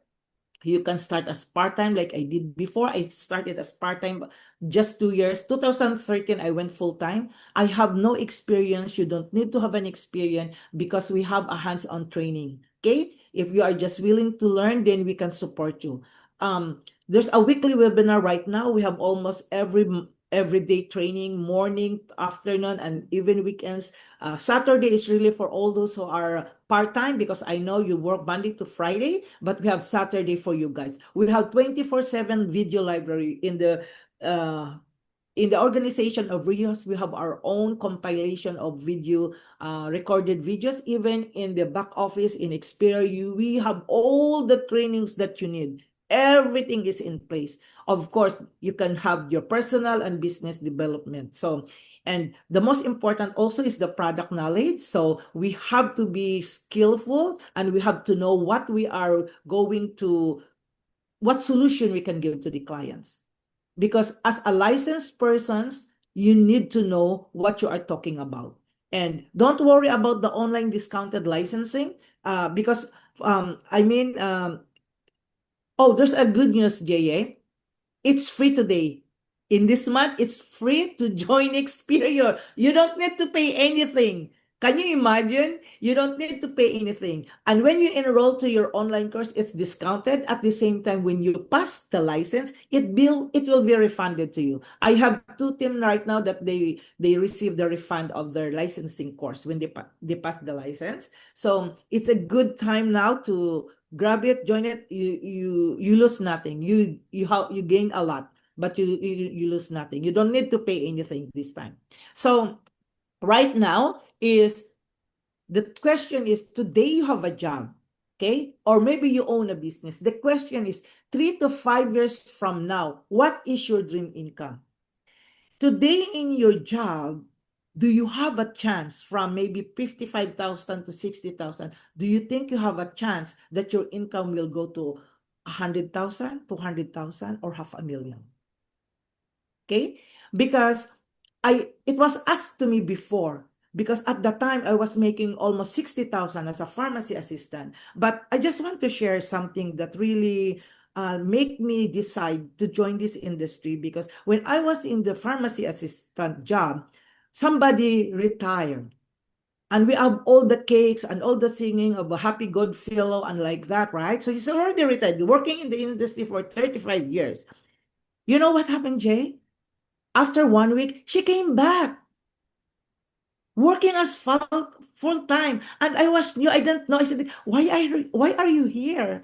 you can start as part-time like I did before. I started as part-time just 2 years. 2013, I went full-time. I have no experience. You don't need to have an experience because we have a hands-on training. Okay? If you are just willing to learn, then we can support you. There's a weekly webinar right now. We have almost every day training, morning, afternoon, and even weekends. Saturday is really for all those who are part-time, because I know you work Monday to Friday, but we have Saturday for you guys. We have 24/7 video library in the organization of Rios. We have our own compilation of video, recorded videos. Even in the back office in Xperia, we have all the trainings that you need. Everything is in place. Of course, you can have your personal and business development. So, and the most important also is the product knowledge. So we have to be skillful, and we have to know what we are going to, what solution we can give to the clients. Because as a licensed person, you need to know what you are talking about. And don't worry about the online discounted licensing, because oh, there's a good news, Jay. It's free today. In this month, it's free to join Experior. You don't need to pay anything. Can you imagine? You don't need to pay anything. And when you enroll to your online course, it's discounted. At the same time, when you pass the license, it will be refunded to you. I have two teams right now that they receive the refund of their licensing course when they pass the license. So it's a good time now to grab it, join it. You lose nothing. You gain a lot, but you lose nothing. You don't need to pay anything this time. So right now is the question is, today you have a job, okay? Or maybe you own a business. The question is, 3 to 5 years from now, what is your dream income? Today in your job, do you have a chance from maybe 55,000 to 60,000? Do you think you have a chance that your income will go to 100,000, 200,000, or 500,000? Okay? Because it was asked to me before, because at the time I was making almost 60,000 as a pharmacy assistant. But I just want to share something that really make me decide to join this industry, because when I was in the pharmacy assistant job, somebody retired. And we have all the cakes and all the singing of a happy Goodfellow and like that, right? So he's already retired, working in the industry for 35 years. You know what happened, Jay? After 1 week, she came back, working as full time. And I was new, I didn't know. I said, why are you here?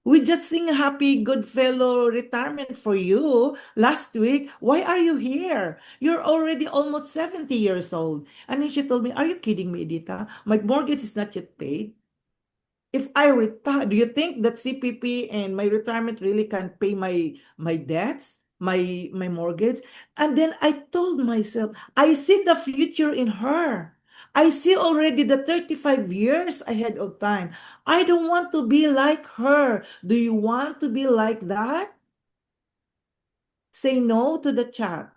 We just sing Happy Goodfellow retirement for you last week. Why are you here? You're already almost 70 years old. And then she told me, are you kidding me, Edita? My mortgage is not yet paid. If I retire, do you think that CPP and my retirement really can pay my debts, my mortgage? And then I told myself, I see the future in her. I see already the 35 years ahead of time. I don't want to be like her. Do you want to be like that? Say no to the chat.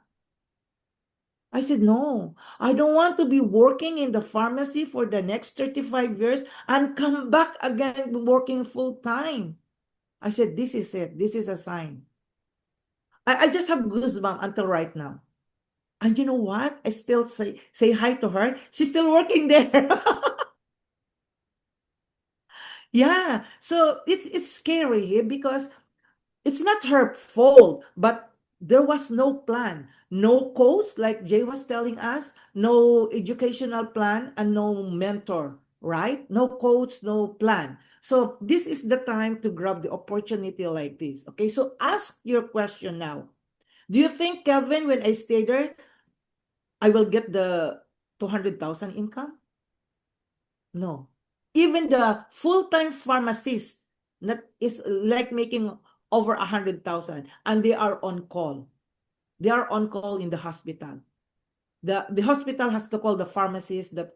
I said, no, I don't want to be working in the pharmacy for the next 35 years and come back again working full time. I said, this is it. This is a sign. I just have goosebumps until right now. And you know what? I still say hi to her. She's still working there. Yeah. So it's scary because it's not her fault, but There was no plan, no coach, like Jay was telling us, no educational plan, and no mentor, right? No coach, no plan. So this is the time to grab the opportunity like this. Okay, so ask your question now. Do you think, Kevin, when I stay there, I will get the 200,000 income? No. Even the full-time pharmacist that is like making over 100,000, and they are on call. They are on call in the hospital. The hospital has to call the pharmacist that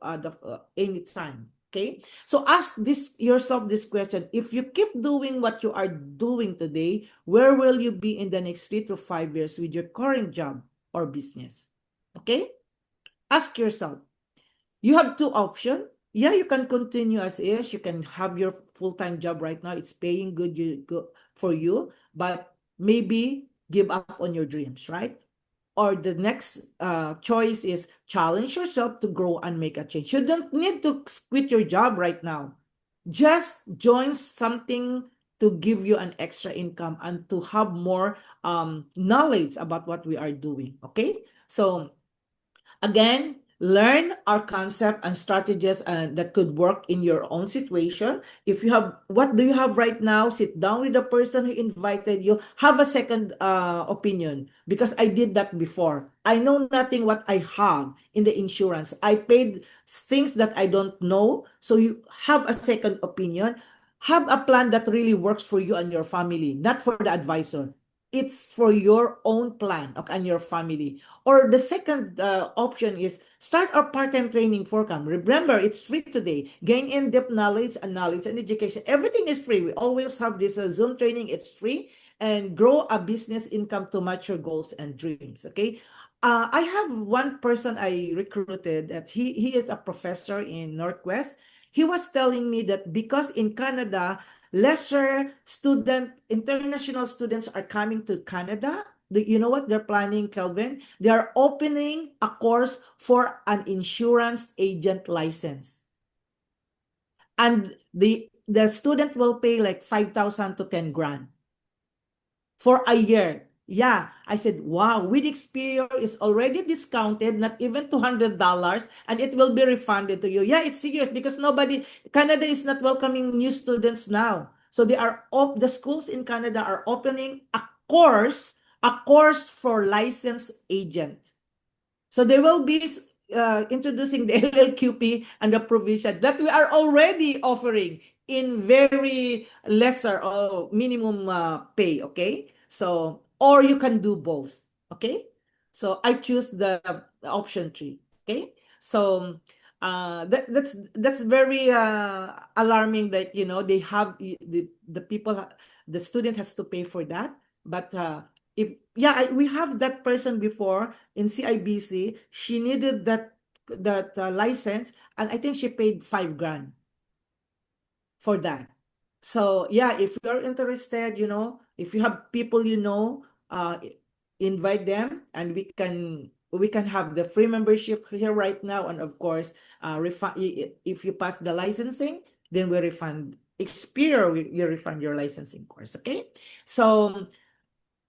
anytime. Okay, so ask yourself this question: if you keep doing what you are doing today, where will you be in the next 3 to 5 years with your current job or business? Okay, ask yourself. You have two options. Yeah, you can continue as is. You can have your full-time job right now. It's paying good, for you, but maybe give up on your dreams, right? Or the next choice is challenge yourself to grow and make a change. You don't need to quit your job right now. Just join something to give you an extra income and to have more knowledge about what we are doing. Okay, so again, learn our concept and strategies that could work in your own situation. If you have, what do you have right now? Sit down with the person who invited you. Have a second opinion, because I did that before. I know nothing what I have in the insurance. I paid things that I don't know. So you have a second opinion. Have a plan that really works for you and your family, not for the advisor. It's for your own plan, okay, and your family. Or the second option is start a part-time training program. Remember, it's free today. Gain in-depth knowledge and education. Everything is free. We always have this Zoom training. It's free. And grow a business income to match your goals and dreams. Okay. I have one person I recruited that he is a professor in Northwest. He was telling me that because in Canada, international students are coming to Canada. You know what they're planning, Kelvin? They are opening a course for an insurance agent license. And the student will pay like 5,000 to 10 grand for a year. Yeah, I said, wow, with Experio is already discounted, not even $200, and it will be refunded to you. Yeah, it's serious because Canada is not welcoming new students now. So the schools in Canada are opening a course for licensed agent. So they will be introducing the LLQP and the provision that we are already offering in very lesser or minimum pay, okay? So, or you can do both, okay? So I choose the option 3, okay? So that's very alarming that, they have the people, the student has to pay for that. But we have that person before in CIBC. She needed that license, and I think she paid 5 grand for that. So yeah, if you're interested, if you have people, invite them, and we can have the free membership here right now. And of course, if you pass the licensing, then we refund Experio, we refund your licensing course. Okay, so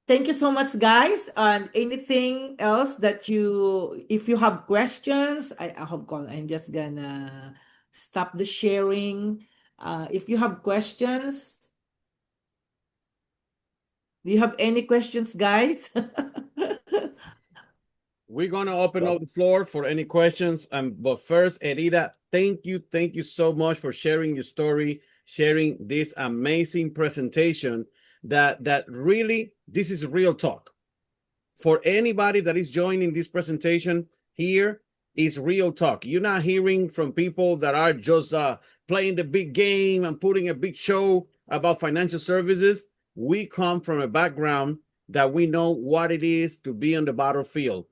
thank you so much, guys. And anything else if you have questions, I have call. I'm just gonna stop the sharing. If you have questions, do you have any questions, guys? We're gonna open up the floor for any questions. But first, Edita, thank you so much for sharing your story, sharing this amazing presentation. That really, this is real talk. For anybody that is joining this presentation here, is real talk. You're not hearing from people that are just playing the big game and putting a big show about financial services. We come from a background that we know what it is to be on the battlefield.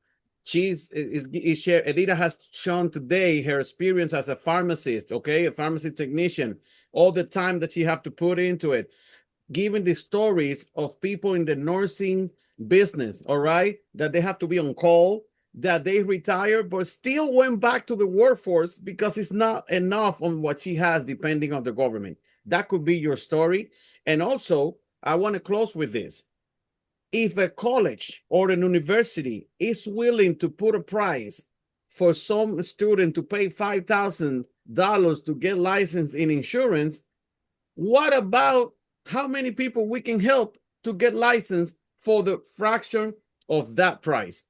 Edita has shown today her experience as a pharmacist, okay, a pharmacy technician, all the time that she have to put into it, giving the stories of people in the nursing business, all right, that they have to be on call, that they retire, but still went back to the workforce because it's not enough on what she has, depending on the government. That could be your story. And also, I want to close with this. if a college or an university is willing to put a price for some student to pay $5,000 to get licensed in insurance, what about how many people we can help to get licensed for the fraction of that price?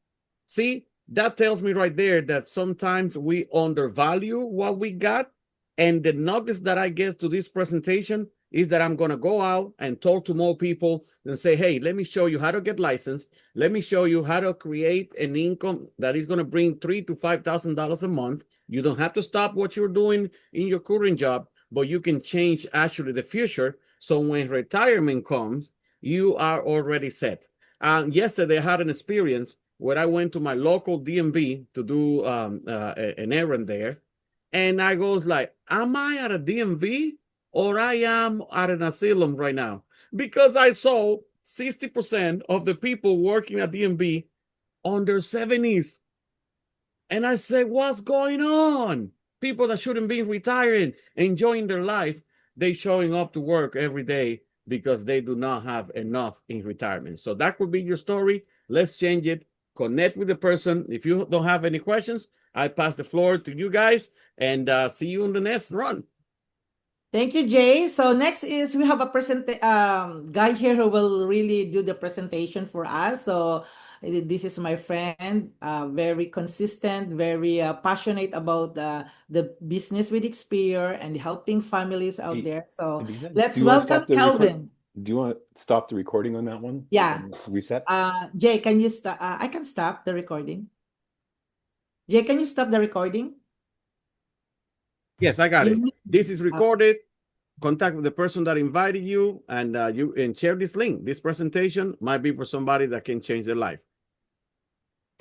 See, that tells me right there that sometimes we undervalue what we got. And the nuggets that I get to this presentation is that I'm going to go out and talk to more people and say, hey, let me show you how to get licensed. Let me show you how to create an income that is going to bring $3,000 to $5,000 a month. You don't have to stop what you're doing in your current job, but you can change actually the future. So when retirement comes, you are already set. Yesterday, I had an experience where I went to my local DMV to do an errand there. And I goes like, am I at a DMV or I am at an asylum right now? Because I saw 60% of the people working at DMV on their 70s. And I said, what's going on? People that shouldn't be retiring, enjoying their life, they showing up to work every day because they do not have enough in retirement. So that could be your story. Let's change it. Connect with the person. If you don't have any questions, I pass the floor to you guys and see you in the next run. Thank you, Jay. So next is we have a guy here who will really do the presentation for us. So this is my friend, very consistent, very passionate about the business with Expire and helping families out there. So Adina, let's do you wanna welcome stop the record- Kelvin. Do you want to stop the recording on that one? Yeah. And reset? Jay, can you stop? I can stop the recording. Jay, can you stop the recording? Yes, I got it. You- This is recorded. Contact with the person that invited you and you share this link. This presentation might be for somebody that can change their life.